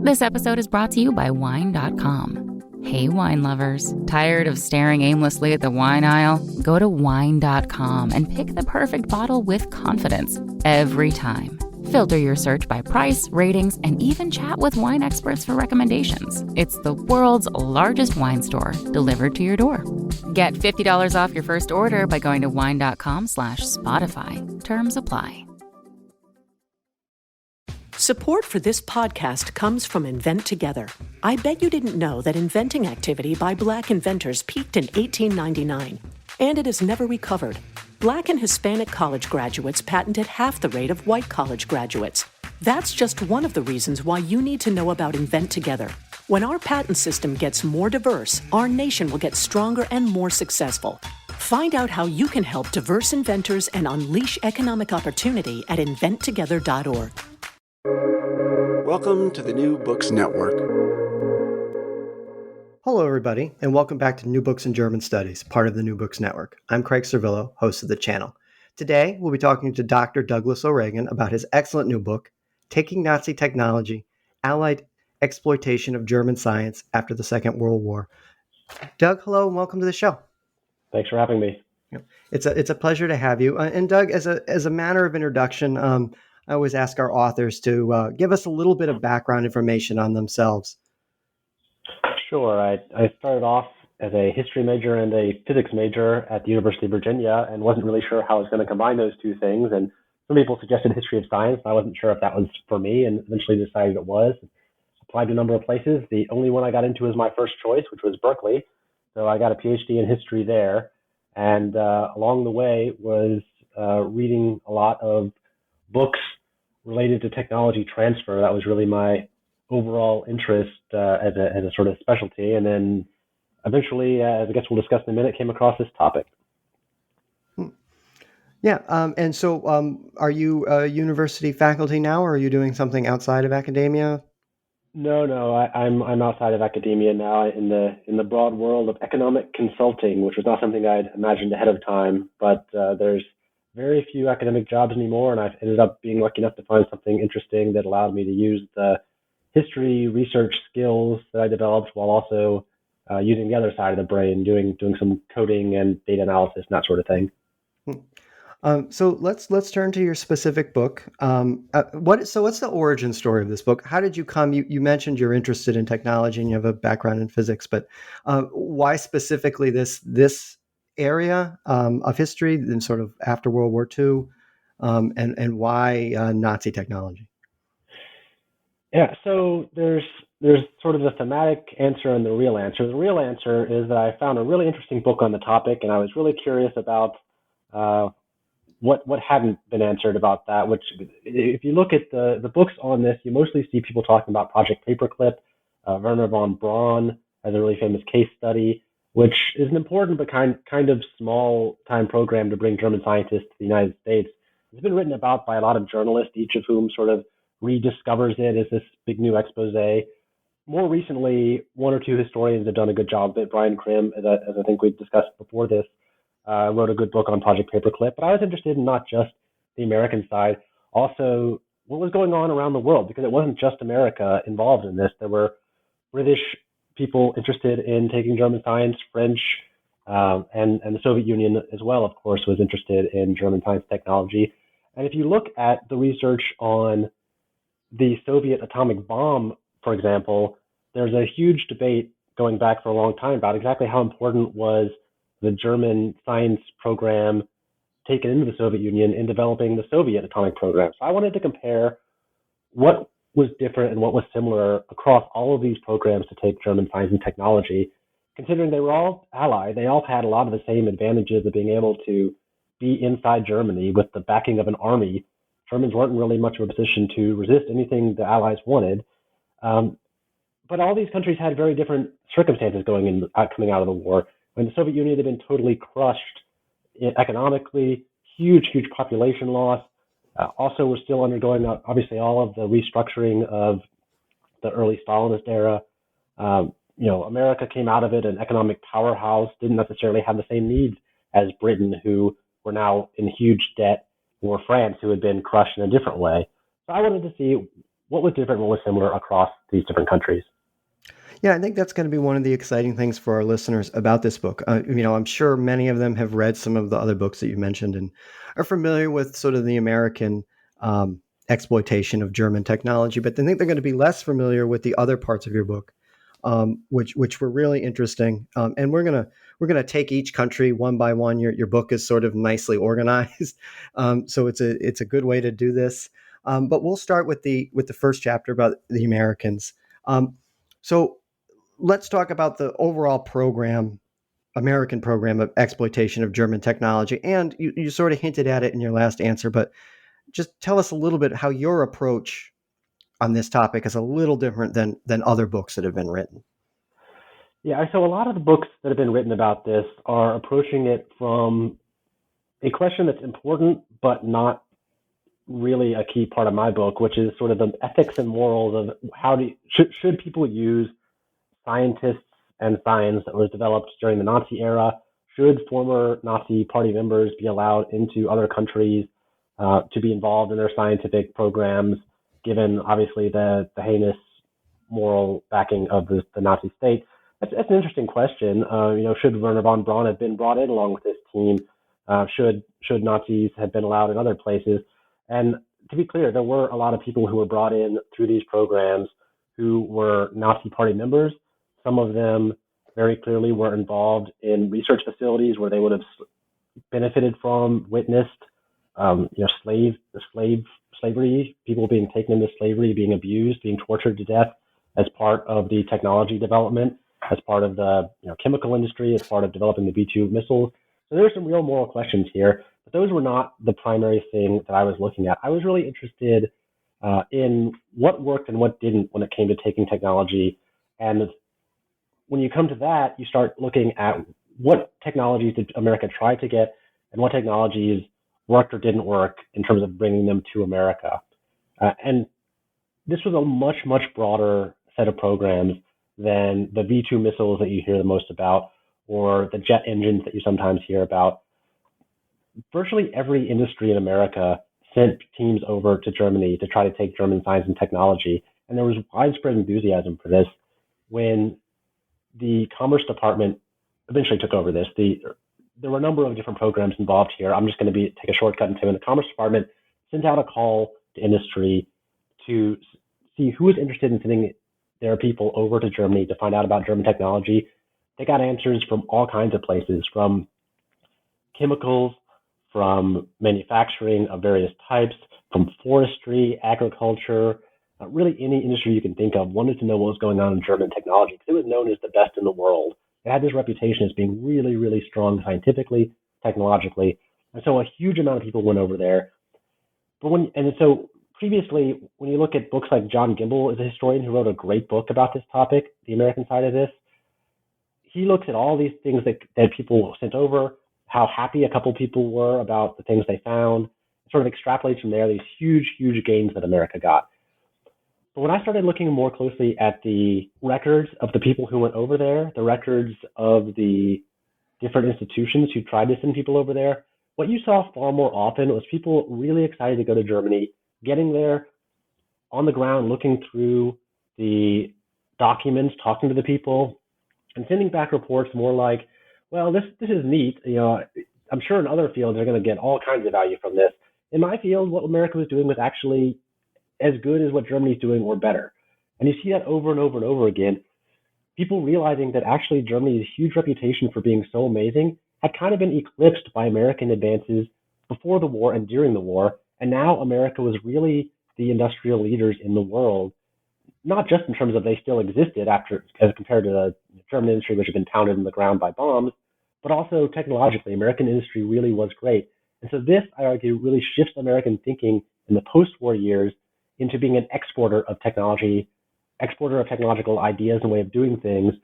This episode is brought to you by Wine.com. Hey, wine lovers. Tired of staring aimlessly at the wine aisle? Go to Wine.com and pick the perfect bottle with confidence every time. Filter your search by price, ratings, and even chat with wine experts for recommendations. It's the world's largest wine store, delivered to your door. Get $50 off your first order by going to wine.com/Spotify. Terms apply. Support for this podcast comes from Invent Together. I bet you didn't know that inventing activity by Black inventors peaked in 1899, and it has never recovered. Black and Hispanic college graduates patented half the rate of white college graduates. That's just one of the reasons why you need to know about Invent Together. When our patent system gets more diverse, our nation will get stronger and more successful. Find out how you can help diverse inventors and unleash economic opportunity at inventtogether.org. Welcome to the New Books Network. Hello, everybody, and welcome back to New Books in German Studies, part of the New Books Network. I'm Craig Servillo, host of the channel. Today, we'll be talking to Dr. Douglas O'Regan about his excellent new book, Taking Nazi Technology, Allied Exploitation of German Science After the Second World War. Doug, hello, and welcome to the show. Thanks for having me. It's a pleasure to have you. And Doug, as a manner of introduction, I always ask our authors to give us a little bit of background information on themselves. Sure. I started off as a history major and a physics major at the University of Virginia and wasn't really sure how I was going to combine those two things. And some people suggested history of science. I wasn't sure if that was for me and eventually decided it was. Applied to a number of places. The only one I got into was my first choice, which was Berkeley. So I got a PhD in history there. And along the way was reading a lot of books related to technology transfer. That was really my overall interest as a sort of specialty. And then eventually, as I guess we'll discuss in a minute, came across this topic. Yeah. And so are you a university faculty now, or are you doing something outside of academia? No, I'm outside of academia now in the broad world of economic consulting, which was not something I'd imagined ahead of time, but there's very few academic jobs anymore, and I've ended up being lucky enough to find something interesting that allowed me to use the history research skills that I developed while also using the other side of the brain, doing some coding and data analysis and that sort of thing. So let's turn to your specific book. What's the origin story of this book? How did you come? You mentioned you're interested in technology and you have a background in physics, but why specifically this area of history, and sort of after World War II, and why Nazi technology? Yeah, so there's sort of the thematic answer and the real answer. The real answer is that I found a really interesting book on the topic, and I was really curious about what hadn't been answered about that. Which, if you look at the books on this, you mostly see people talking about Project Paperclip. Werner von Braun has a really famous case study, which is an important but kind of small time program to bring German scientists to the United States. It's been written about by a lot of journalists, each of whom sort of rediscovers it as this big new expose. More recently, one or two historians have done a good job of it. Brian Krim, as I think we discussed before this, wrote a good book on Project Paperclip. But I was interested in not just the American side, also what was going on around the world, because it wasn't just America involved in this. There were British people interested in taking German science, French, and the Soviet Union as well, of course, was interested in German science technology. And if you look at the research on the Soviet atomic bomb, for example, there's a huge debate going back for a long time about exactly how important was the German science program taken into the Soviet Union in developing the Soviet atomic program. So I wanted to compare what was different and what was similar across all of these programs to take German science and technology, considering they were all allied. They all had a lot of the same advantages of being able to be inside Germany with the backing of an army. Germans weren't really much of a position to resist anything the Allies wanted. But all these countries had very different circumstances coming out of the war. When the Soviet Union had been totally crushed economically, huge population loss. Also, we're still undergoing, obviously, all of the restructuring of the early Stalinist era. America came out of it an economic powerhouse, didn't necessarily have the same needs as Britain, who were now in huge debt, or France, who had been crushed in a different way. So I wanted to see what was different, what was similar across these different countries. Yeah, I think that's going to be one of the exciting things for our listeners about this book. I'm sure many of them have read some of the other books that you mentioned and are familiar with sort of the American exploitation of German technology, but I think they're going to be less familiar with the other parts of your book, which were really interesting. And we're gonna take each country one by one. Your book is sort of nicely organized, so it's a good way to do this. But we'll start with the first chapter about the Americans. So let's talk about the overall American program of exploitation of German technology. And you sort of hinted at it in your last answer, but just tell us a little bit how your approach on this topic is a little different than other books that have been written. Yeah, so a lot of the books that have been written about this are approaching it from a question that's important, but not really a key part of my book, which is sort of the ethics and morals of should people use scientists and science that was developed during the Nazi era? Should former Nazi party members be allowed into other countries to be involved in their scientific programs, given obviously the heinous moral backing of the Nazi state? That's an interesting question. Should Werner von Braun have been brought in along with this team? Should Nazis have been allowed in other places? And to be clear, there were a lot of people who were brought in through these programs who were Nazi party members. Some of them very clearly were involved in research facilities where they would have benefited from, witnessed, slavery, people being taken into slavery, being abused, being tortured to death as part of the technology development, as part of the chemical industry, as part of developing the V2 missiles. So there are some real moral questions here, but those were not the primary thing that I was looking at. I was really interested in what worked and what didn't when it came to taking technology. And when you come to that, you start looking at what technologies did America try to get and what technologies worked or didn't work in terms of bringing them to America. And this was a much, much broader set of programs than the V2 missiles that you hear the most about or the jet engines that you sometimes hear about. Virtually every industry in America sent teams over to Germany to try to take German science and technology. And there was widespread enthusiasm for this. When the Commerce Department eventually took over this, there were a number of different programs involved here. I'm just going to take a shortcut and say when the Commerce Department sent out a call to industry to see who was interested in sending their people over to Germany to find out about German technology, they got answers from all kinds of places, from chemicals, from manufacturing of various types, from forestry, agriculture, really any industry you can think of wanted to know what was going on in German technology because it was known as the best in the world. It had this reputation as being really, really strong scientifically, technologically. And so a huge amount of people went over there. So previously, when you look at books like John Gimble is a historian who wrote a great book about this topic, the American side of this. He looks at all these things that people sent over, how happy a couple people were about the things they found, sort of extrapolates from there these huge, huge gains that America got. But when I started looking more closely at the records of the people who went over there, the records of the different institutions who tried to send people over there, what you saw far more often was people really excited to go to Germany, getting there on the ground, looking through the documents, talking to the people, and sending back reports more like, well, this is neat. I'm sure in other fields they're going to get all kinds of value from this. In my field, what America was doing was actually as good as what Germany's doing or better. And you see that over and over and over again. People realizing that actually Germany's huge reputation for being so amazing had kind of been eclipsed by American advances before the war and during the war. And now America was really the industrial leaders in the world, not just in terms of they still existed as compared to the German industry, which had been pounded in the ground by bombs, but also technologically, American industry really was great. And so this, I argue, really shifts American thinking in the post-war years into being an exporter of technology, exporter of technological ideas and way of doing things,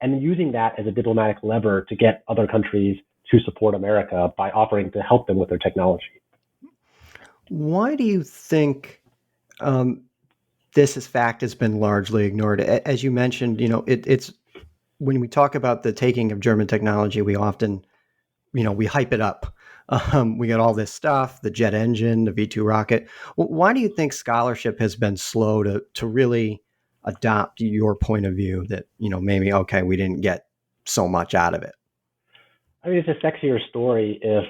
and using that as a diplomatic lever to get other countries to support America by offering to help them with their technology. Why do you think this fact has been largely ignored? As you mentioned, it's when we talk about the taking of German technology, we often, we hype it up. We got all this stuff, the jet engine, the V2 rocket. Why do you think scholarship has been slow to really adopt your point of view that, maybe, okay, we didn't get so much out of it? I mean, it's a sexier story if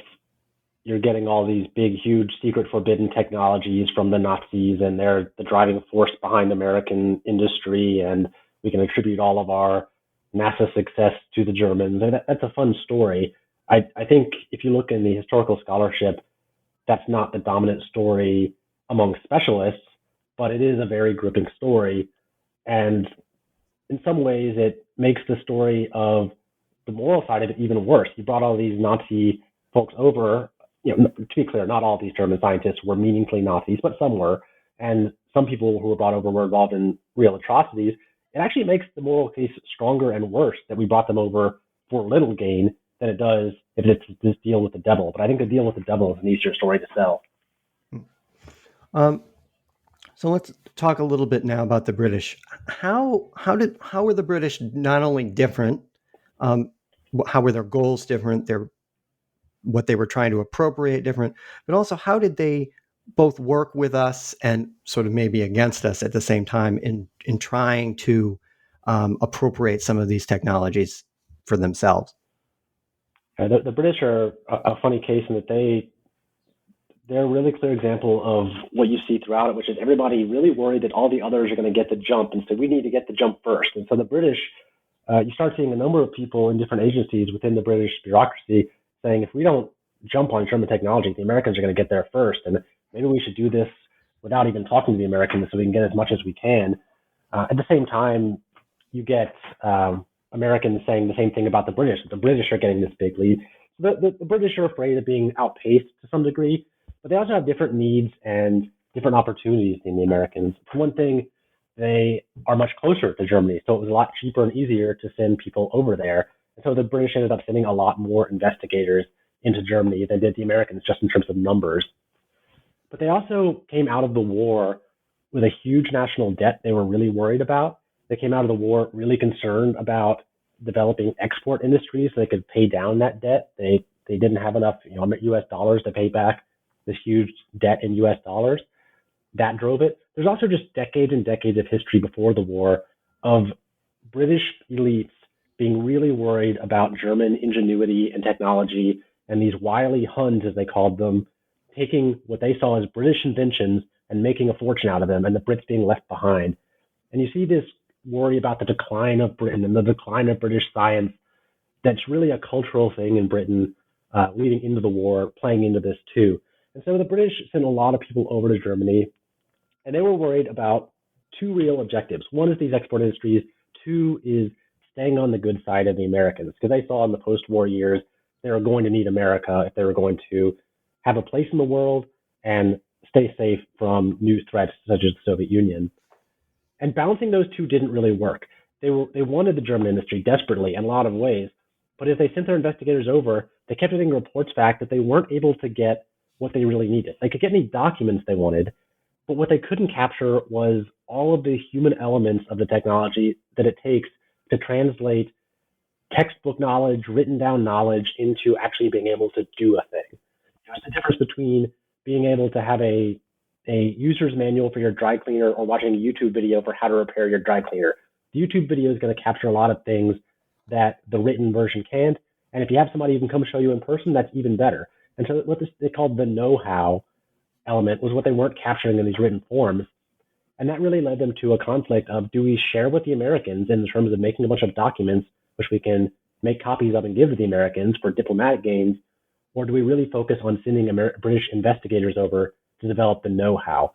you're getting all these big, huge, secret, forbidden technologies from the Nazis, and they're the driving force behind American industry, and we can attribute all of our NASA success to the Germans. And that's a fun story. I think if you look in the historical scholarship, that's not the dominant story among specialists, but it is a very gripping story. And in some ways, it makes the story of the moral side of it even worse. You brought all these Nazi folks over. To be clear, not all these German scientists were meaningfully Nazis, but some were. And some people who were brought over were involved in real atrocities. It actually makes the moral case stronger and worse that we brought them over for little gain than it does if it's this deal with the devil. But I think the deal with the devil is an easier story to sell. So let's talk a little bit now about the British. How were the British not only different? How were their goals different? What they were trying to appropriate different, but also how did they both work with us and sort of maybe against us at the same time in trying to appropriate some of these technologies for themselves? The British are a funny case in that they're a really clear example of what you see throughout it, which is everybody really worried that all the others are going to get the jump, and so we need to get the jump first. And so the British, you start seeing a number of people in different agencies within the British bureaucracy saying, if we don't jump on German technology, the Americans are going to get there first, and maybe we should do this without even talking to the Americans so we can get as much as we can. At the same time, you get Americans saying the same thing about the British. The British are getting this big lead. The British are afraid of being outpaced to some degree, but they also have different needs and different opportunities than the Americans. For one thing, they are much closer to Germany, so it was a lot cheaper and easier to send people over there. And so the British ended up sending a lot more investigators into Germany than did the Americans, just in terms of numbers. But they also came out of the war with a huge national debt they were really worried about. They came out of the war really concerned about developing export industries so they could pay down that debt. They didn't have enough US dollars to pay back this huge debt in US dollars. That drove it. There's also just decades and decades of history before the war of British elites being really worried about German ingenuity and technology, and these wily Huns, as they called them, taking what they saw as British inventions and making a fortune out of them, and the Brits being left behind. And you see this worry about the decline of Britain and the decline of British science. That's really a cultural thing in Britain leading into the war, playing into this too. And so the British sent a lot of people over to Germany, and they were worried about two real objectives. One is these export industries. Two is staying on the good side of the Americans, because they saw in the post-war years they were going to need America if they were going to have a place in the world and stay safe from new threats such as the Soviet Union. And balancing those two didn't really work. They wanted the German industry desperately in a lot of ways, but as they sent their investigators over, they kept getting reports back that they weren't able to get what they really needed. They could get any documents they wanted, but what they couldn't capture was all of the human elements of the technology that it takes to translate textbook knowledge, written down knowledge into actually being able to do a thing. There's the difference between being able to have a user's manual for your dry cleaner or watching a YouTube video for how to repair your dry cleaner. The YouTube video is going to capture a lot of things that the written version can't. And if you have somebody who can come show you in person, that's even better. And so what they called the know-how element was what they weren't capturing in these written forms. And that really led them to a conflict of, do we share with the Americans in terms of making a bunch of documents which we can make copies of and give to the Americans for diplomatic gains, or do we really focus on sending British investigators over to develop the know-how?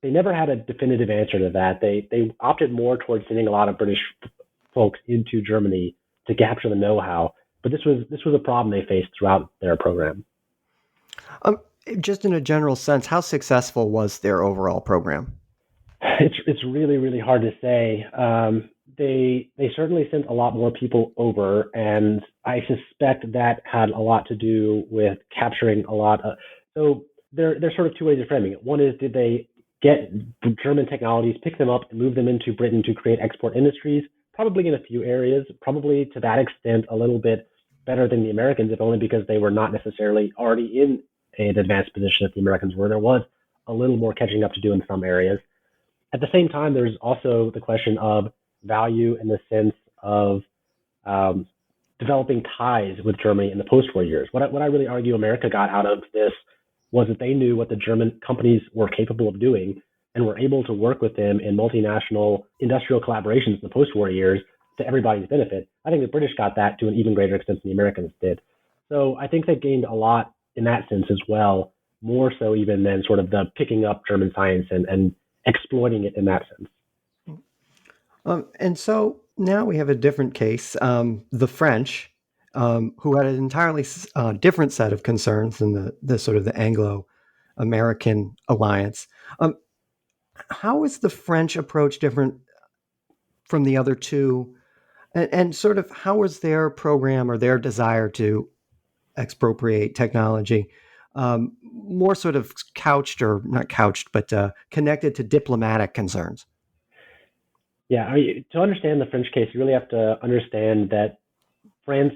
They never had a definitive answer to that. They opted more towards sending a lot of British folks into Germany to capture the know-how, but this was a problem they faced throughout their program. Just in a general sense, how successful was their overall program? It's really, really hard to say. They certainly sent a lot more people over, and I suspect that had a lot to do with capturing a lot of. So there's sort of two ways of framing it. One is, did they get German technologies, pick them up, and move them into Britain to create export industries? Probably in a few areas. Probably to that extent, a little bit better than the Americans, if only because they were not necessarily already in an advanced position that the Americans were. There was a little more catching up to do in some areas. At the same time, there's also the question of value in the sense of developing ties with Germany in the post-war years. What I really argue America got out of this was that they knew what the German companies were capable of doing and were able to work with them in multinational industrial collaborations in the post-war years to everybody's benefit. I think the British got that to an even greater extent than the Americans did. So I think they gained a lot in that sense as well, more so even than sort of the picking up German science and exploiting it in that sense. And so now we have a different case, the French, who had an entirely different set of concerns than the sort of the Anglo-American alliance. How is the French approach different from the other two? And sort of how was their program or their desire to expropriate technology more sort of couched, or not couched, but connected to diplomatic concerns? Yeah, to understand the French case, you really have to understand that France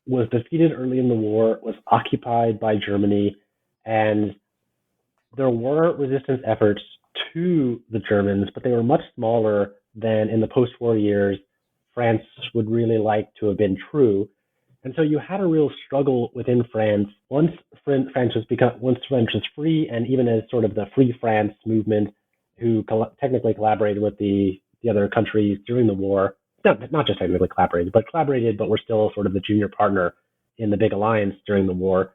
was defeated early in the war, was occupied by Germany, and there were resistance efforts to the Germans, but they were much smaller than in the post-war years France would really like to have been true. And so you had a real struggle within France once France was free, and even as sort of the Free France movement, who technically collaborated with the other countries during the war. Not just technically collaborated, but were still sort of the junior partner in the big alliance during the war.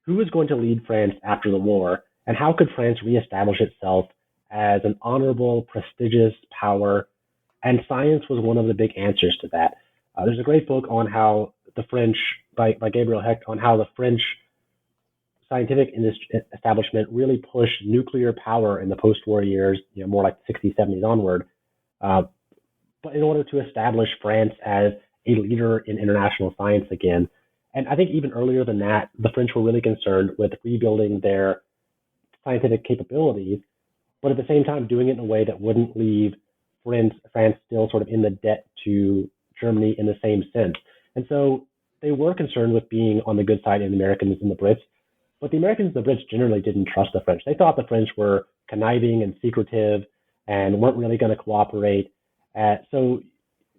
Who was going to lead France after the war, and how could France reestablish itself as an honorable, prestigious power? And science was one of the big answers to that. There's a great book on how the French, by Gabriel Hecht, on how the French scientific establishment really pushed nuclear power in the post-war years, more like the 60s, 70s onward, but in order to establish France as a leader in international science again. And I think even earlier than that, the French were really concerned with rebuilding their scientific capabilities, but at the same time doing it in a way that wouldn't leave France still sort of in the debt to Germany in the same sense. And so they were concerned with being on the good side of the Americans and the Brits, but the Americans and the Brits generally didn't trust the French. They thought the French were conniving and secretive and weren't really going to cooperate. So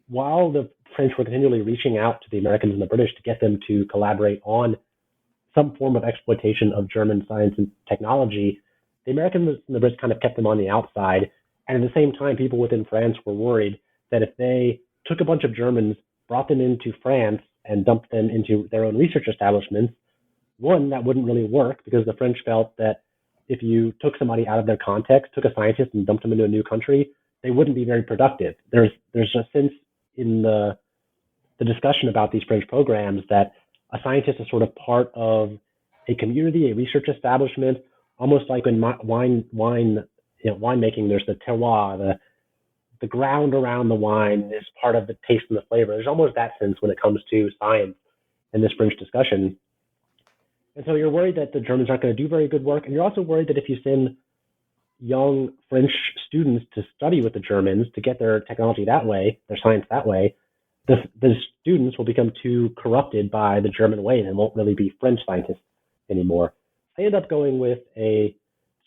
while the French were continually reaching out to the Americans and the British to get them to collaborate on some form of exploitation of German science and technology, the Americans and the Brits kind of kept them on the outside. And at the same time, people within France were worried that if they took a bunch of Germans, brought them into France, and dumped them into their own research establishments, one, that wouldn't really work, because the French felt that if you took somebody out of their context, took a scientist and dumped them into a new country, they wouldn't be very productive. There's a sense in the discussion about these French programs that a scientist is sort of part of a community, a research establishment, almost like in winemaking, there's the terroir, the ground around the wine is part of the taste and the flavor. There's almost that sense when it comes to science in this French discussion. And so you're worried that the Germans aren't going to do very good work. And you're also worried that if you send young French students to study with the Germans, to get their technology that way, their science that way, the students will become too corrupted by the German way and won't really be French scientists anymore. They end up going with a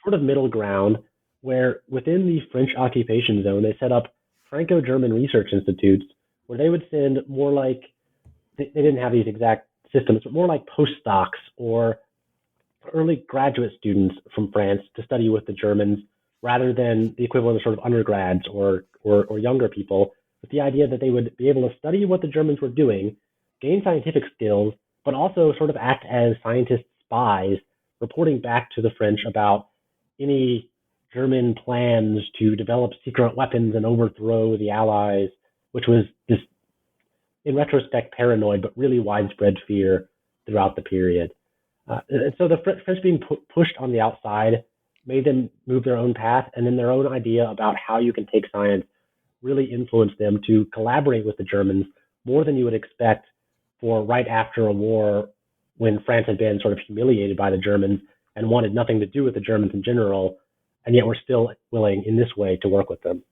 sort of middle ground where within the French occupation zone, they set up Franco-German research institutes where they would send more like, they didn't have these exact systems, but more like postdocs or early graduate students from France to study with the Germans, rather than the equivalent of sort of undergrads or younger people, with the idea that they would be able to study what the Germans were doing, gain scientific skills, but also sort of act as scientist spies, reporting back to the French about any German plans to develop secret weapons and overthrow the Allies, which was this, in retrospect, paranoid, but really widespread fear throughout the period. And so the French being pushed on the outside made them move their own path, and then their own idea about how you can take science really influenced them to collaborate with the Germans more than you would expect for right after a war when France had been sort of humiliated by the Germans and wanted nothing to do with the Germans in general, and yet were still willing in this way to work with them.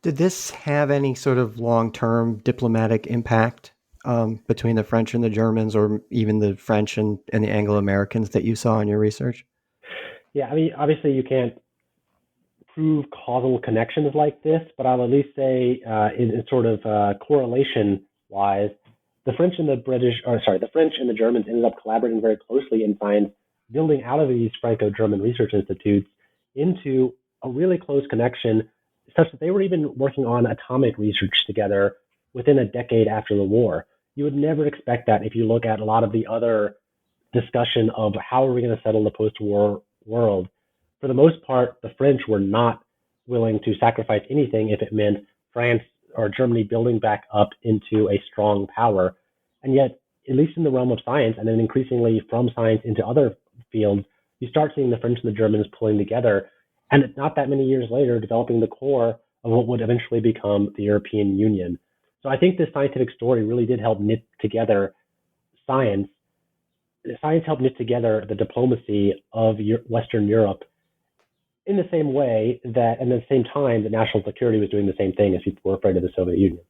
Did this have any sort of long-term diplomatic impact between the French and the Germans, or even the French and the Anglo-Americans that you saw in your research? Yeah, I mean, obviously you can't prove causal connections like this, but I'll at least say in sort of correlation-wise, the French and the French and the Germans ended up collaborating very closely in science, building out of these Franco-German research institutes into a really close connection, such that they were even working on atomic research together within a decade after the war. You would never expect that if you look at a lot of the other discussion of how are we going to settle the post-war world. For the most part, the French were not willing to sacrifice anything if it meant France or Germany building back up into a strong power. And yet, at least in the realm of science, and then increasingly from science into other fields, you start seeing the French and the Germans pulling together, and not that many years later, developing the core of what would eventually become the European Union. So I think this scientific story really did help knit together science. Science helped knit together the diplomacy of Western Europe in the same way that, and at the same time, that national security was doing the same thing as people were afraid of the Soviet Union.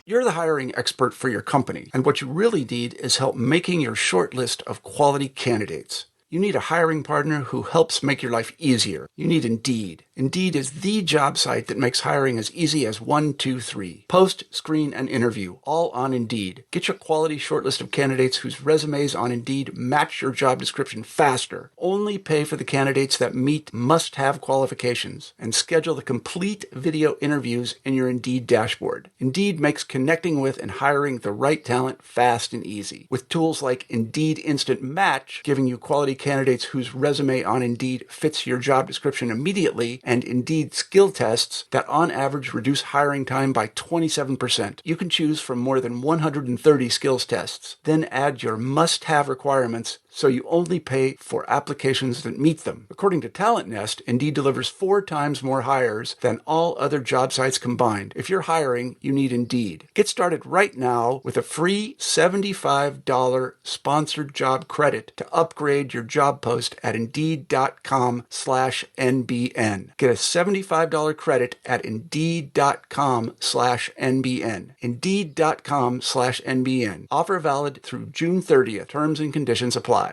You're the hiring expert for your company, and what you really need is help making your short list of quality candidates. You need a hiring partner who helps make your life easier. You need Indeed. Indeed is the job site that makes hiring as easy as 1, 2, 3. Post, screen, and interview, all on Indeed. Get your quality shortlist of candidates whose resumes on Indeed match your job description faster. Only pay for the candidates that meet must-have qualifications, and schedule the complete video interviews in your Indeed dashboard. Indeed makes connecting with and hiring the right talent fast and easy, with tools like Indeed Instant Match, giving you quality candidates whose resume on Indeed fits your job description immediately, and Indeed skill tests that on average reduce hiring time by 27%. You can choose from more than 130 skills tests, then add your must-have requirements so you only pay for applications that meet them. According to Talent Nest, Indeed delivers 4 times more hires than all other job sites combined. If you're hiring, you need Indeed. Get started right now with a free $75 sponsored job credit to upgrade your job post at Indeed.com/NBN. Get a $75 credit at Indeed.com/NBN. Indeed.com/NBN. Offer valid through June 30th. Terms and conditions apply.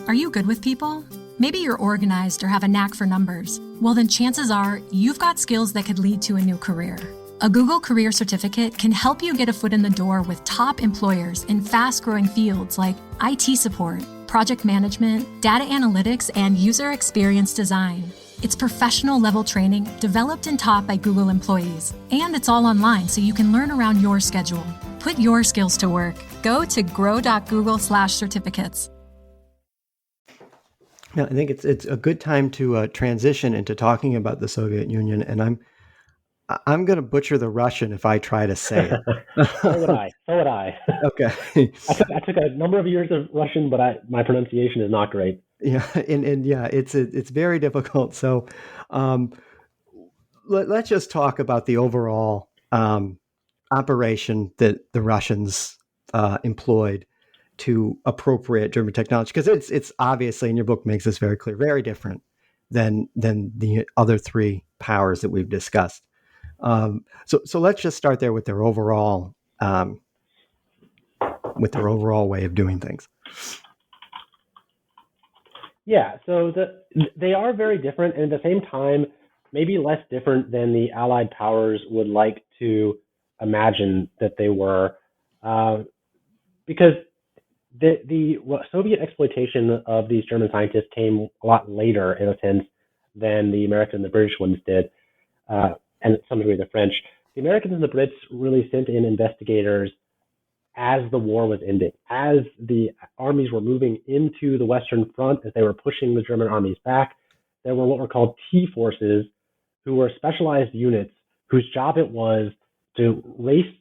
Are you good with people? Maybe you're organized or have a knack for numbers. Well, then chances are you've got skills that could lead to a new career. A Google Career Certificate can help you get a foot in the door with top employers in fast-growing fields like IT support, project management, data analytics, and user experience design. It's professional-level training developed and taught by Google employees, and it's all online so you can learn around your schedule. Put your skills to work. Go to grow.google/certificates. Now, I think it's a good time to transition into talking about the Soviet Union, and I'm going to butcher the Russian if I try to say it. So would I. Okay. I took a number of years of Russian, but my pronunciation is not great. Yeah, and yeah, it's very difficult. So, let's just talk about the overall operation that the Russians employed to appropriate German technology, because it's obviously, and your book makes this very clear, very different than the other 3 powers that we've discussed. So let's just start there with their overall way of doing things. Yeah, so they are very different, and at the same time, maybe less different than the Allied powers would like to imagine that they were, because the Soviet exploitation of these German scientists came a lot later, in a sense, than the American and the British ones did, and to some degree the French. The Americans and the Brits really sent in investigators as the war was ending, as the armies were moving into the Western Front, as they were pushing the German armies back. There were what were called T-forces, who were specialized units whose job it was to race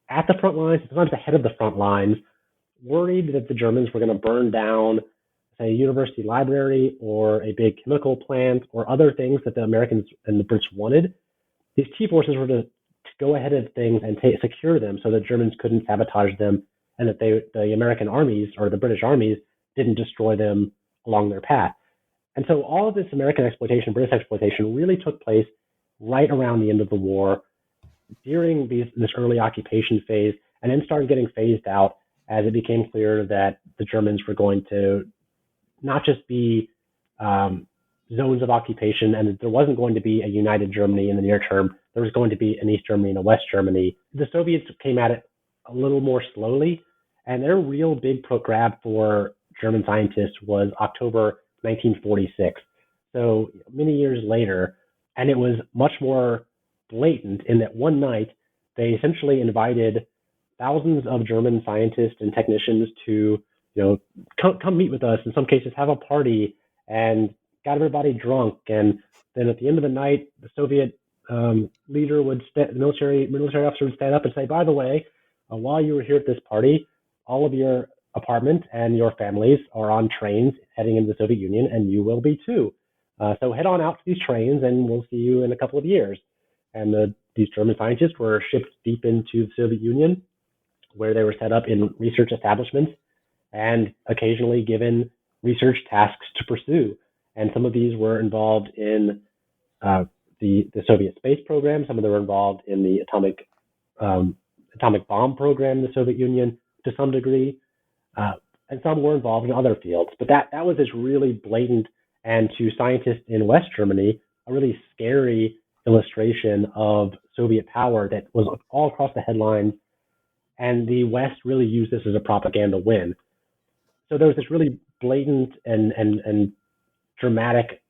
at the front lines, sometimes ahead of the front lines, worried that the Germans were going to burn down, say, a university library or a big chemical plant or other things that the Americans and the Brits wanted. These T-forces were to go ahead of things and secure them so that Germans couldn't sabotage them, and that the American armies or the British armies didn't destroy them along their path. And so all of this American exploitation, British exploitation, really took place right around the end of the war, during this early occupation phase, and then started getting phased out as it became clear that the Germans were going to not just be zones of occupation, and that there wasn't going to be a united Germany in the near term. There was going to be an East Germany and a West Germany. The Soviets came at it a little more slowly, and their real big grab for German scientists was October 1946. So many years later, and it was much more blatant in that one night they essentially invited thousands of German scientists and technicians to, come meet with us. In some cases, have a party and got everybody drunk. And then at the end of the night, the Soviet leader the military officer would stand up and say, by the way, while you were here at this party, all of your apartment and your families are on trains heading into the Soviet Union, and you will be too. So head on out to these trains, and we'll see you in a couple of years. And these German scientists were shipped deep into the Soviet Union, where they were set up in research establishments and occasionally given research tasks to pursue. And some of these were involved in the Soviet space program. Some of them were involved in the atomic bomb program in the Soviet Union to some degree. And some were involved in other fields. But that was this really blatant, and to scientists in West Germany, a really scary illustration of Soviet power that was all across the headlines. And the West really used this as a propaganda win. So there was this really blatant and dramatic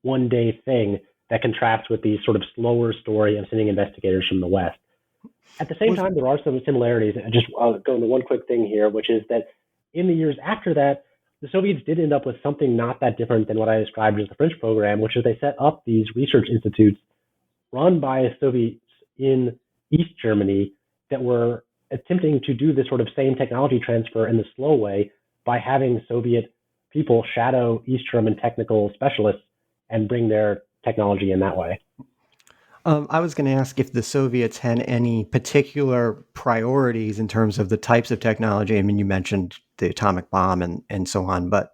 one-day thing that contrasts with the sort of slower story of sending investigators from the West. At the same time, there are some similarities. I'll go into one quick thing here, which is that in the years after that, the Soviets did end up with something not that different than what I described as the French program, which is they set up these research institutes run by Soviets in East Germany that were attempting to do this sort of same technology transfer in the slow way by having Soviet people shadow East German technical specialists and bring their technology in that way. I was going to ask if the Soviets had any particular priorities in terms of the types of technology. I mean, you mentioned the atomic bomb and so on, but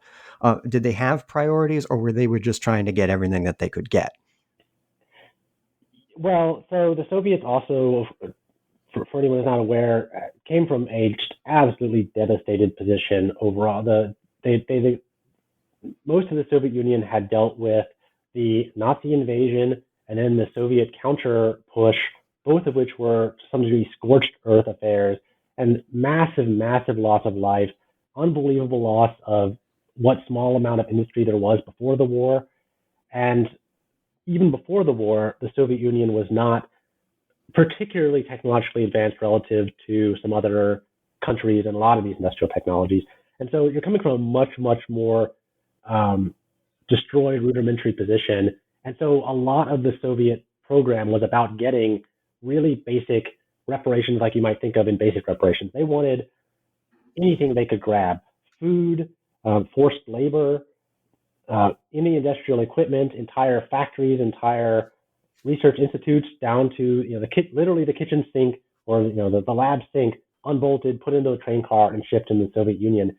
did they have priorities, or were they just trying to get everything that they could get? Well, so the Soviets also, for anyone who's not aware, came from a just absolutely devastated position overall. Most of the Soviet Union had dealt with the Nazi invasion and then the Soviet counter push, both of which were to some degree scorched earth affairs, and massive, massive loss of life, unbelievable loss of what small amount of industry there was before the war. And even before the war, the Soviet Union was not particularly technologically advanced relative to some other countries and a lot of these industrial technologies. And so you're coming from a much, much more destroyed, rudimentary position. And so a lot of the Soviet program was about getting really basic reparations, like you might think of in basic reparations. They wanted anything they could grab: food, forced labor, any industrial equipment, entire factories, entire research institutes, down to literally the kitchen sink or the lab sink, unbolted, put into a train car, and shipped in the Soviet Union.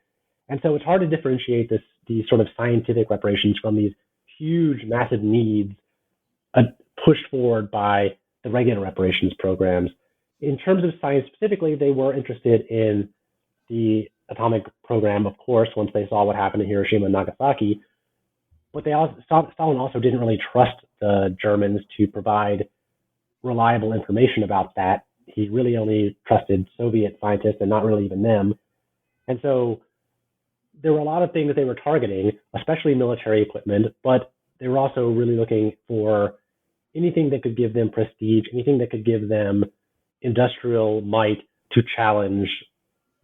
And so it's hard to differentiate these sort of scientific reparations from these huge, massive needs pushed forward by the regular reparations programs. In terms of science specifically, they were interested in the atomic program, of course, once they saw what happened in Hiroshima and Nagasaki. But Stalin also didn't really trust the Germans to provide reliable information about that. He really only trusted Soviet scientists, and not really even them. And so there were a lot of things that they were targeting, especially military equipment, but they were also really looking for anything that could give them prestige, anything that could give them industrial might to challenge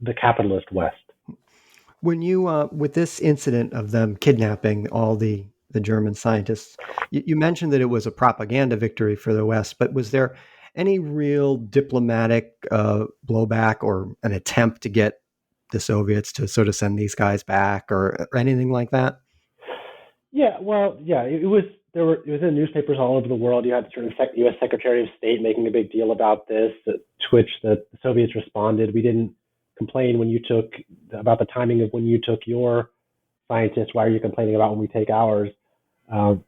the capitalist West. When you, with this incident of them kidnapping all the German scientists, you mentioned that it was a propaganda victory for the West, but was there any real diplomatic blowback or an attempt to get the Soviets to sort of send these guys back or anything like that? Yeah, well, yeah, it was in newspapers all over the world. You had certain U.S. Secretary of State making a big deal about this, to which the Soviets responded. We didn't complain about the timing of when you took your scientists. Why are you complaining about when we take ours? And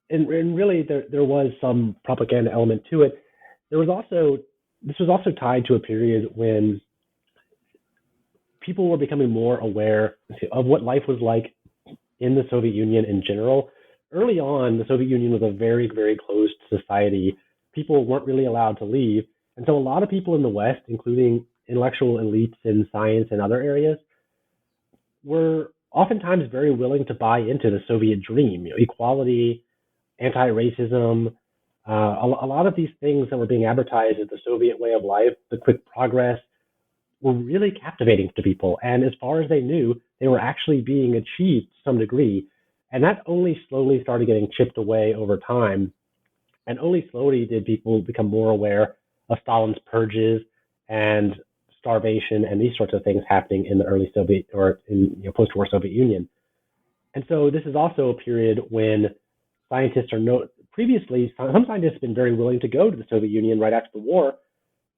really, there was some propaganda element to it. There was also this was also tied to a period when people were becoming more aware of what life was like in the Soviet Union in general. Early on, the Soviet Union was a very, very closed society. People weren't really allowed to leave. And so a lot of people in the West, including intellectual elites in science and other areas, were oftentimes very willing to buy into the Soviet dream, equality, anti-racism, a lot of these things that were being advertised as the Soviet way of life, the quick progress, were really captivating to people. And as far as they knew, they were actually being achieved to some degree. And that only slowly started getting chipped away over time. And only slowly did people become more aware of Stalin's purges and starvation and these sorts of things happening in the early Soviet or in post-war Soviet Union. And so this is also a period when scientists previously, some scientists have been very willing to go to the Soviet Union right after the war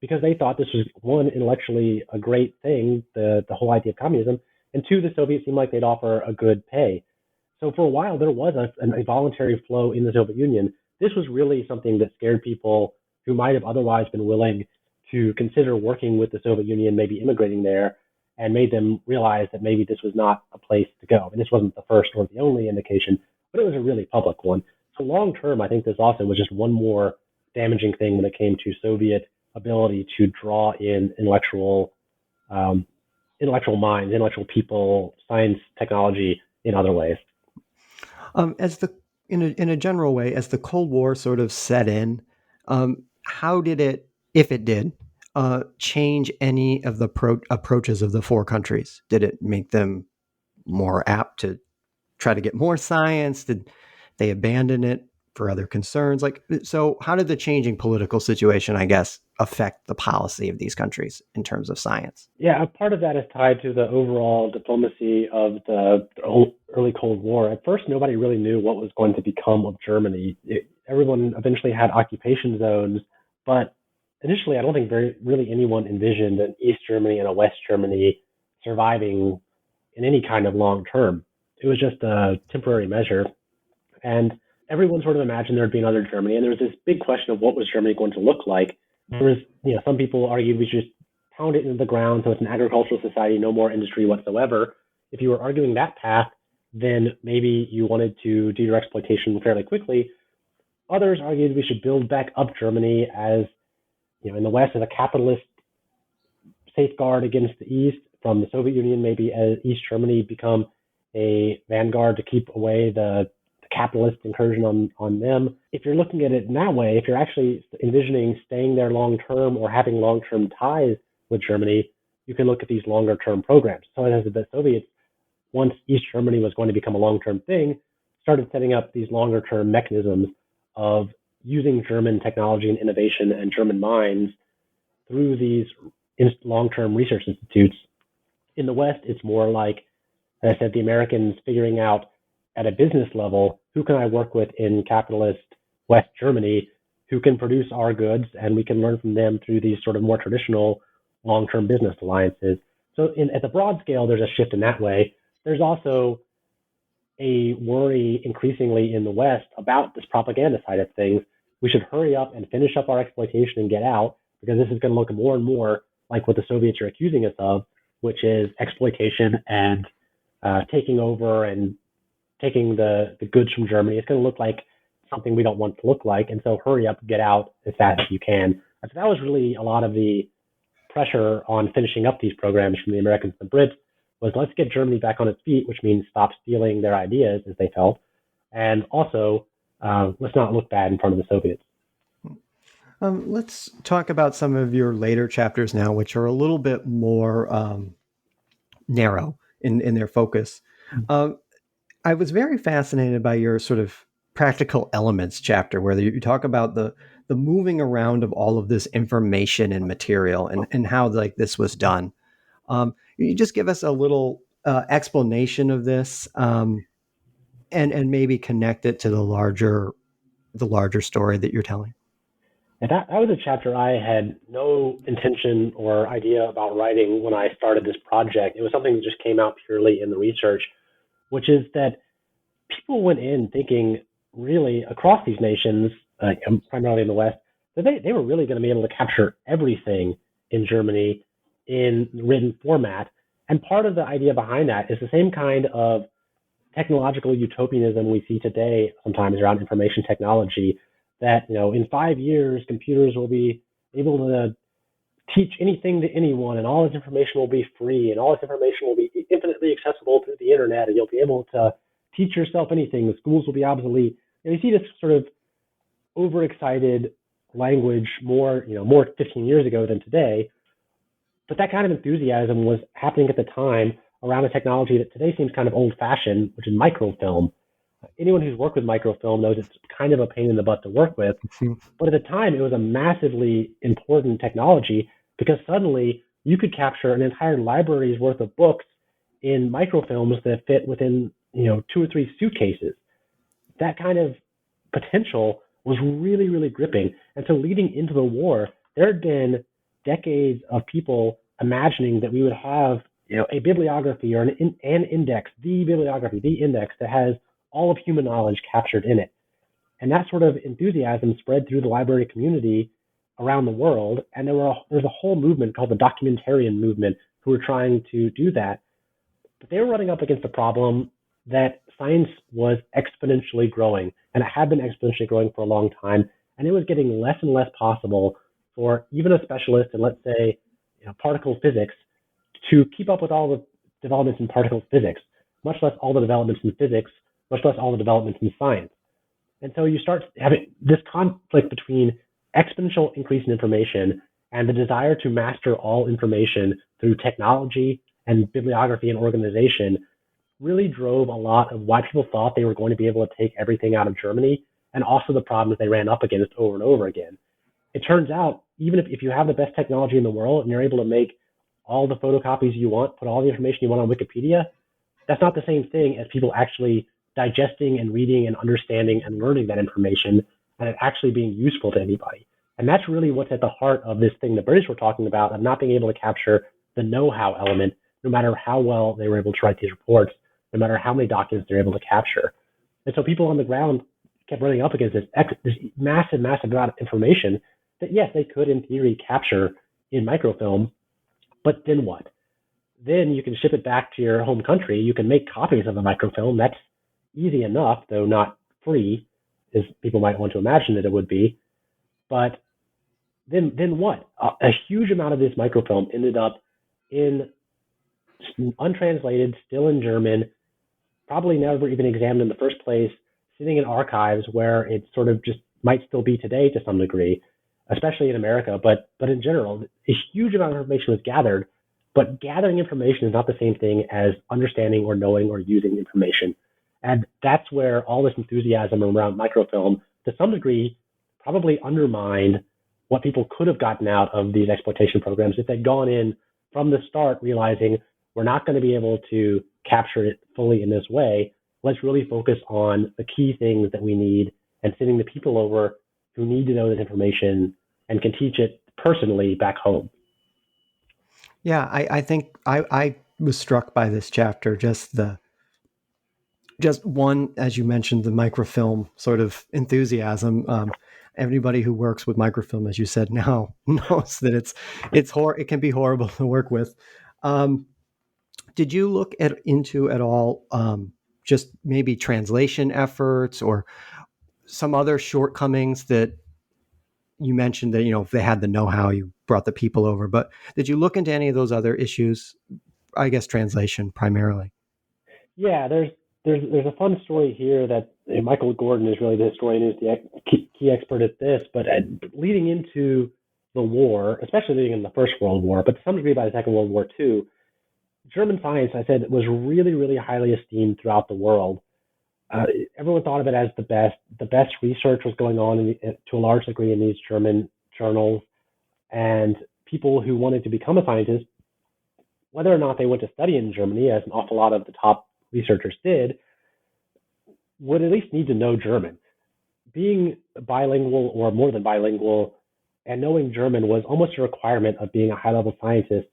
because they thought this was, one, intellectually a great thing, the whole idea of communism, and two, the Soviets seemed like they'd offer a good pay. So for a while, there was a voluntary flow in the Soviet Union. This was really something that scared people who might have otherwise been willing to consider working with the Soviet Union, maybe immigrating there, and made them realize that maybe this was not a place to go. And this wasn't the first or the only indication, but it was a really public one. So long term, I think this also was just one more damaging thing when it came to Soviet ability to draw in intellectual minds, intellectual people, science, technology in other ways. In a general way, as the Cold War sort of set in, how did it, if it did, change any of the approaches of the four countries? Did it make them more apt to try to get more science? Did they abandon it for other concerns? So how did the changing political situation, I guess, affect the policy of these countries in terms of science? Yeah, a part of that is tied to the overall diplomacy of the early Cold War. At first, nobody really knew what was going to become of Germany. Everyone eventually had occupation zones, but initially, I don't think really anyone envisioned an East Germany and a West Germany surviving in any kind of long term. It was just a temporary measure. And everyone sort of imagined there'd be another Germany. And there was this big question of what was Germany going to look like. There was, some people argued we should just pound it into the ground so it's an agricultural society, no more industry whatsoever. If you were arguing that path, then maybe you wanted to do your exploitation fairly quickly. Others argued we should build back up Germany as, in the West as a capitalist safeguard against the East. From the Soviet Union, maybe as East Germany become a vanguard to keep away the capitalist incursion on them. If you're looking at it in that way, if you're actually envisioning staying there long term or having long term ties with Germany, you can look at these longer term programs. So as the Soviets, once East Germany was going to become a long term thing, started setting up these longer term mechanisms of using German technology and innovation and German minds through these long term research institutes. In the West, it's more like, as I said, the Americans figuring out at a business level, who can I work with in capitalist West Germany who can produce our goods, and we can learn from them through these sort of more traditional long-term business alliances. So at the broad scale, there's a shift in that way. There's also a worry increasingly in the West about this propaganda side of things. We should hurry up and finish up our exploitation and get out, because this is going to look more and more like what the Soviets are accusing us of, which is exploitation and taking over and taking the goods from Germany. It's going to look like something we don't want to look like. And so hurry up, get out as fast as you can. So that was really a lot of the pressure on finishing up these programs from the Americans and the Brits, was let's get Germany back on its feet, which means stop stealing their ideas, as they felt. And also, let's not look bad in front of the Soviets. Let's talk about some of your later chapters now, which are a little bit more narrow in their focus. I was very fascinated by your sort of practical elements chapter, where you talk about the moving around of all of this information and material and how this was done. You just give us a little explanation of this and maybe connect it to the larger story that you're telling. And that was a chapter I had no intention or idea about writing when I started this project. It was something that just came out purely in the research, which is that people went in thinking really across these nations, primarily in the West, So they were really going to be able to capture everything in Germany in written format. And part of the idea behind that is the same kind of technological utopianism we see today sometimes around information technology, that in 5 years computers will be able to teach anything to anyone, and all this information will be free, and all this information will be infinitely accessible through the internet, and you'll be able to teach yourself anything. The schools will be obsolete. And you see this sort of overexcited language more 15 years ago than today. But that kind of enthusiasm was happening at the time around a technology that today seems kind of old-fashioned, which is microfilm. Anyone who's worked with microfilm knows it's kind of a pain in the butt to work with. But at the time, it was a massively important technology, because suddenly you could capture an entire library's worth of books in microfilms that fit within 2 or 3 suitcases. That kind of potential was really, really gripping. And so leading into the war, there had been decades of people imagining that we would have a bibliography or an index, the bibliography, the index that has all of human knowledge captured in it. And that sort of enthusiasm spread through the library community around the world. And there's a whole movement called the documentarian movement who were trying to do that. But they were running up against the problem that science was exponentially growing, and it had been exponentially growing for a long time. And it was getting less and less possible for even a specialist in, let's say, particle physics to keep up with all the developments in particle physics, much less all the developments in physics, much less all the developments in science. And so you start having this conflict between exponential increase in information and the desire to master all information through technology and bibliography and organization really drove a lot of why people thought they were going to be able to take everything out of Germany, and also the problems they ran up against over and over again. It turns out, even if you have the best technology in the world and you're able to make all the photocopies you want, put all the information you want on Wikipedia, that's not the same thing as people actually digesting and reading and understanding and learning that information, and it actually being useful to anybody. And that's really what's at the heart of this thing the British were talking about, of not being able to capture the know-how element, no matter how well they were able to write these reports, no matter how many documents they're able to capture. And so people on the ground kept running up against this massive, massive amount of information that, yes, they could in theory capture in microfilm, but then what? Then you can ship it back to your home country. You can make copies of the microfilm. That's easy enough, though not free, as people might want to imagine that it would be. But then what? A huge amount of this microfilm ended up in untranslated, still in German, probably never even examined in the first place, sitting in archives where it sort of just might still be today to some degree, especially in America. But in general, a huge amount of information was gathered, but gathering information is not the same thing as understanding or knowing or using information. And that's where all this enthusiasm around microfilm, to some degree, probably undermined what people could have gotten out of these exploitation programs if they'd gone in from the start realizing we're not going to be able to capture it fully in this way. Let's really focus on the key things that we need and sending the people over who need to know this information and can teach it personally back home. Yeah, I think I was struck by this chapter, just one, as you mentioned, the microfilm sort of enthusiasm. Everybody who works with microfilm, as you said, now knows that it can be horrible to work with. Did you look into at all just maybe translation efforts or some other shortcomings that you mentioned that, if they had the know-how, you brought the people over, but did you look into any of those other issues? I guess translation primarily. Yeah, there's a fun story here that Michael Gordon is really the historian, who's the key expert at this, but leading into the war, especially leading in the First World War, but to some degree by the Second World War too, German science, I said, was really, really highly esteemed throughout the world. Everyone thought of it as the best. The best research was going on to a large degree in these German journals, and people who wanted to become a scientist, whether or not they went to study in Germany, as an awful lot of the top researchers did, would at least need to know German. Being bilingual or more than bilingual and knowing German was almost a requirement of being a high-level scientist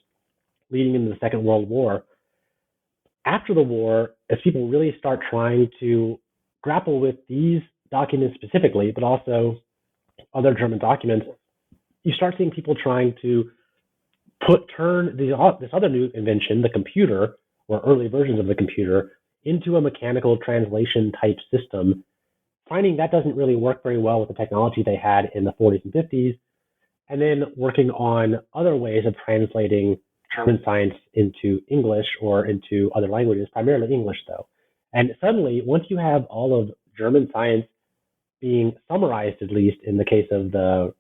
leading into the Second World War. After the war, as people really start trying to grapple with these documents specifically, but also other German documents, you start seeing people trying to turn this other new invention, the computer, or early versions of the computer, into a mechanical translation type system, finding that doesn't really work very well with the technology they had in the 40s and 50s, and then working on other ways of translating German science into English or into other languages, primarily English though. And suddenly, once you have all of German science being summarized, at least in the case of the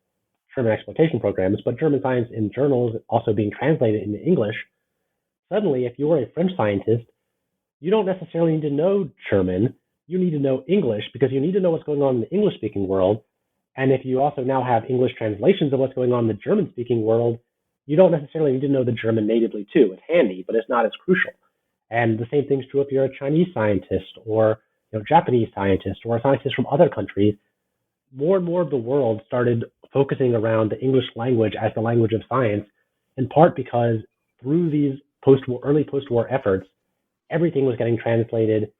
German exploitation programs, but German science in journals also being translated into English, suddenly, if you're a French scientist, you don't necessarily need to know German. You need to know English because you need to know what's going on in the English-speaking world. And if you also now have English translations of what's going on in the German-speaking world, you don't necessarily need to know the German natively too. It's handy, but it's not as crucial. And the same thing's true if you're a Chinese scientist or Japanese scientist or a scientist from other countries. More and more of the world started focusing around the English language as the language of science, in part because through these early post-war efforts, everything was getting translated,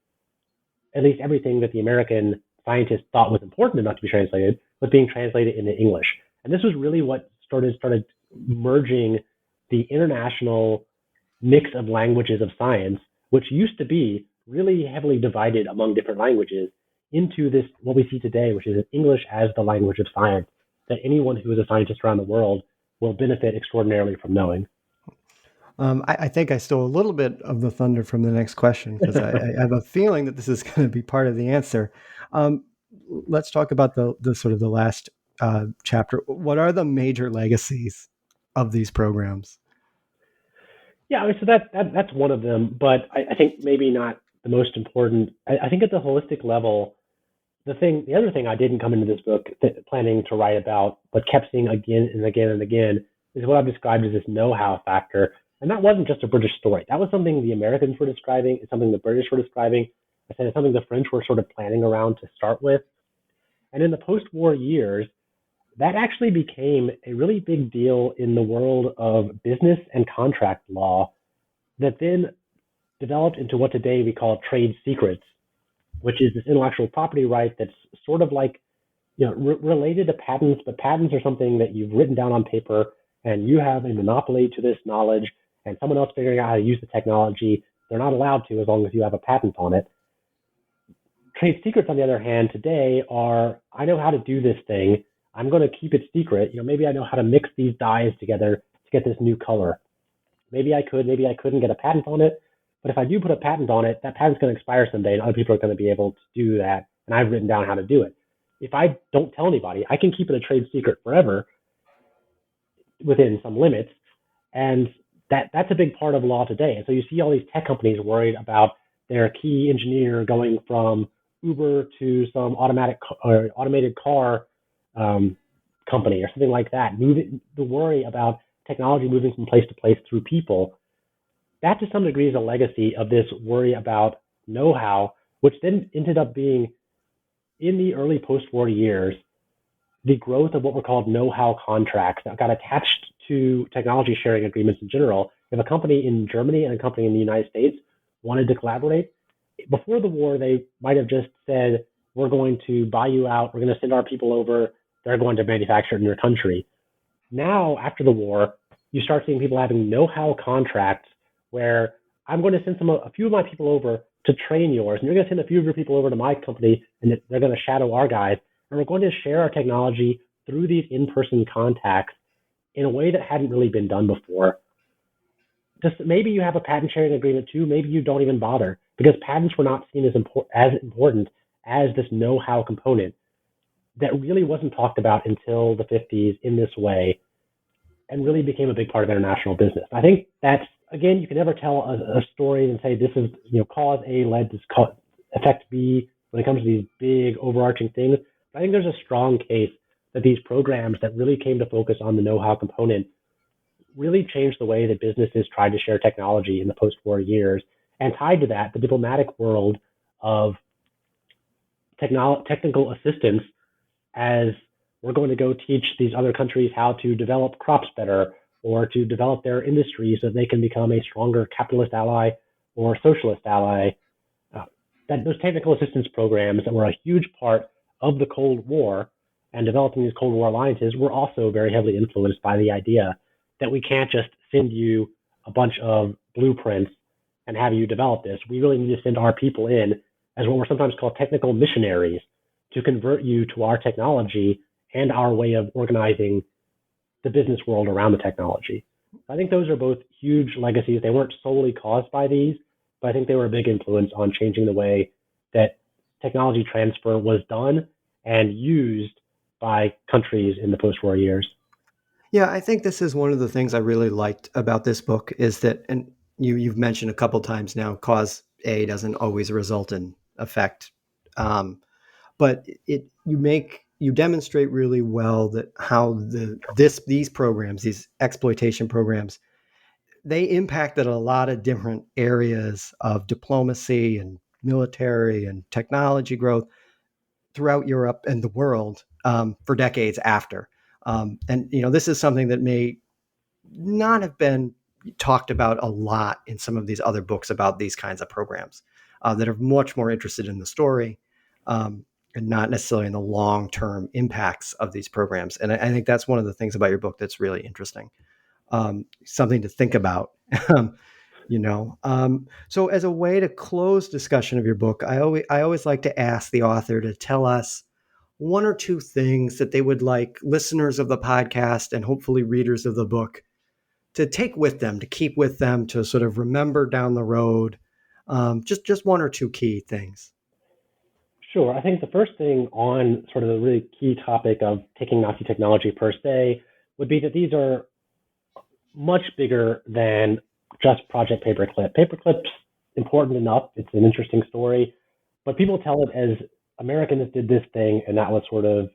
at least everything that the American scientists thought was important enough to be translated was being translated into English. And this was really what started merging the international mix of languages of science, which used to be really heavily divided among different languages, into this, what we see today, which is English as the language of science, that anyone who is a scientist around the world will benefit extraordinarily from knowing. I think I stole a little bit of the thunder from the next question because I have a feeling that this is going to be part of the answer. Let's talk about the sort of the last chapter. What are the major legacies of these programs? Yeah, so that's one of them, but I think maybe not the most important. I think at the holistic level, the other thing I didn't come into this book planning to write about, but kept seeing again and again and again, is what I've described as this know-how factor. And that wasn't just a British story. That was something the Americans were describing. It's something the British were describing. I said it's something the French were sort of planning around to start with. And in the post-war years, that actually became a really big deal in the world of business and contract law that then developed into what today we call trade secrets, which is this intellectual property right that's sort of like, related to patents, but patents are something that you've written down on paper and you have a monopoly to this knowledge, and someone else figuring out how to use the technology, they're not allowed to as long as you have a patent on it. Trade secrets, on the other hand, today are, I know how to do this thing. I'm going to keep it secret. Maybe I know how to mix these dyes together to get this new color. Maybe I couldn't get a patent on it. But if I do put a patent on it, that patent's going to expire someday and other people are going to be able to do that. And I've written down how to do it. If I don't tell anybody, I can keep it a trade secret forever within some limits. And that's a big part of law today. And so you see all these tech companies worried about their key engineer going from Uber to some automated car company or something like that. The worry about technology moving from place to place through people. That to some degree is a legacy of this worry about know-how, which then ended up being, in the early post-war years, the growth of what were called know-how contracts that got attached to technology sharing agreements in general. If a company in Germany and a company in the United States wanted to collaborate, before the war, they might have just said, we're going to buy you out, we're going to send our people over, they're going to manufacture it in your country. Now, after the war, you start seeing people having know-how contracts where I'm going to send a few of my people over to train yours, and you're going to send a few of your people over to my company, and they're going to shadow our guys, and we're going to share our technology through these in-person contacts in a way that hadn't really been done before. Just maybe you have a patent sharing agreement too, maybe you don't even bother, because patents were not seen as important as this know-how component that really wasn't talked about until the 50s in this way, and really became a big part of international business. I think that's, again, you can never tell a story and say this is, cause A led to effect B when it comes to these big overarching things. But I think there's a strong case that these programs that really came to focus on the know-how component really changed the way that businesses tried to share technology in the post-war years. And tied to that, the diplomatic world of technical assistance, as we're going to go teach these other countries how to develop crops better or to develop their industries so they can become a stronger capitalist ally or socialist ally. That those technical assistance programs that were a huge part of the Cold War and developing these Cold War alliances were also very heavily influenced by the idea that we can't just send you a bunch of blueprints and have you develop this. We really need to send our people in as what were sometimes called technical missionaries to convert you to our technology and our way of organizing the business world around the technology. I think those are both huge legacies. They weren't solely caused by these, but I think they were a big influence on changing the way that technology transfer was done and used by countries in the post-war years. Yeah, I think this is one of the things I really liked about this book is that, and you've mentioned a couple times now, cause A doesn't always result in effect. But you demonstrate really well that how these programs, these exploitation programs, they impacted a lot of different areas of diplomacy and military and technology growth throughout Europe and the world for decades after. And this is something that may not have been talked about a lot in some of these other books about these kinds of programs that are much more interested in the story. And not necessarily in the long-term impacts of these programs. And I think that's one of the things about your book that's really interesting, something to think about, So as a way to close discussion of your book, I always like to ask the author to tell us one or two things that they would like listeners of the podcast and hopefully readers of the book to take with them, to keep with them, to sort of remember down the road, just one or two key things. Sure. I think the first thing on sort of the really key topic of taking Nazi technology per se would be that these are much bigger than just Project Paperclip. Paperclip's important enough. It's an interesting story, but people tell it as Americans did this thing and that was sort of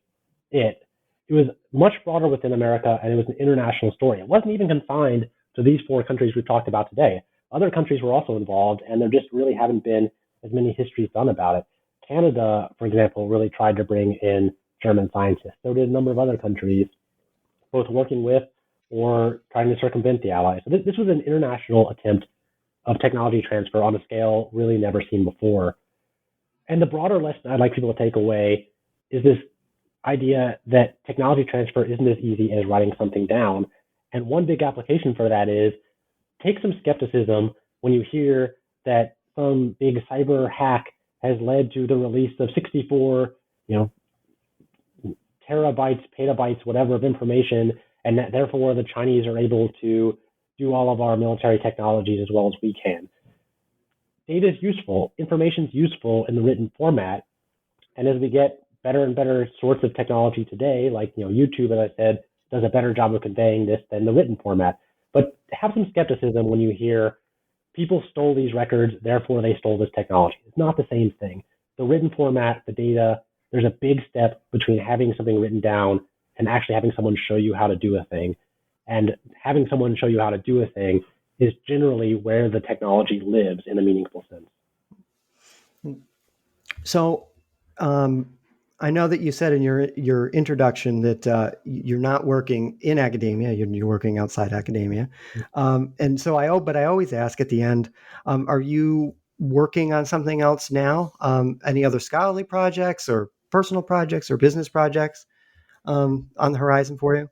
it. It was much broader within America and it was an international story. It wasn't even confined to these four countries we've talked about today. Other countries were also involved and there just really haven't been as many histories done about it. Canada, for example, really tried to bring in German scientists. So did a number of other countries, both working with or trying to circumvent the Allies. So this was an international attempt of technology transfer on a scale really never seen before. And the broader lesson I'd like people to take away is this idea that technology transfer isn't as easy as writing something down. And one big application for that is take some skepticism when you hear that some big cyber hack has led to the release of 64, terabytes, petabytes, whatever of information, and that therefore the Chinese are able to do all of our military technologies as well as we can. Data is useful, information is useful in the written format, and as we get better and better sorts of technology today, like YouTube, as I said, does a better job of conveying this than the written format. But have some skepticism when you hear people stole these records, therefore they stole this technology. It's not the same thing. The written format, the data, there's a big step between having something written down and actually having someone show you how to do a thing. And having someone show you how to do a thing is generally where the technology lives in a meaningful sense. So I know that you said in your introduction that you're not working in academia; you're working outside academia, and so I always ask at the end, are you working on something else now? Any other scholarly projects, or personal projects, or business projects on the horizon for you?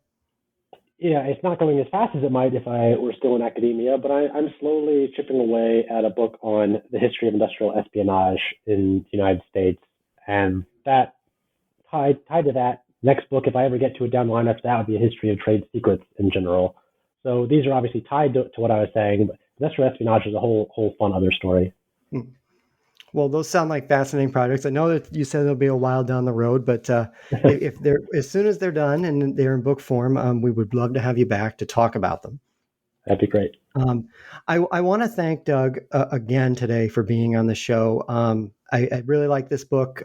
Yeah, it's not going as fast as it might if I were still in academia, but I'm slowly chipping away at a book on the history of industrial espionage in the United States, and that. Tied to that, next book, if I ever get to it down the line after that, would be a history of trade secrets in general. So these are obviously tied to what I was saying, but industrial espionage is a whole fun other story. Well, those sound like fascinating projects. I know that you said they'll be a while down the road, but if they're as soon as they're done and they're in book form, we would love to have you back to talk about them. That'd be great. I want to thank Doug again today for being on the show. I really like this book.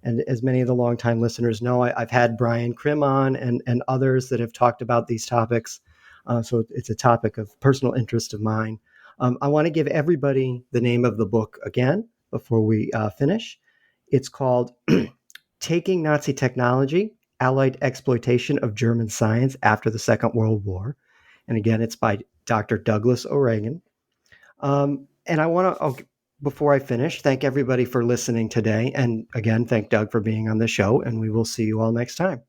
And as many of the longtime listeners know, I've had Brian Krim on and others that have talked about these topics. So it's a topic of personal interest of mine. I want to give everybody the name of the book again before we finish. It's called Taking Nazi Technology, Allied Exploitation of German Science After the Second World War. And again, it's by Dr. Douglas O'Regan. And I want to before I finish, thank everybody for listening today. And again, thank Doug for being on the show, and we will see you all next time.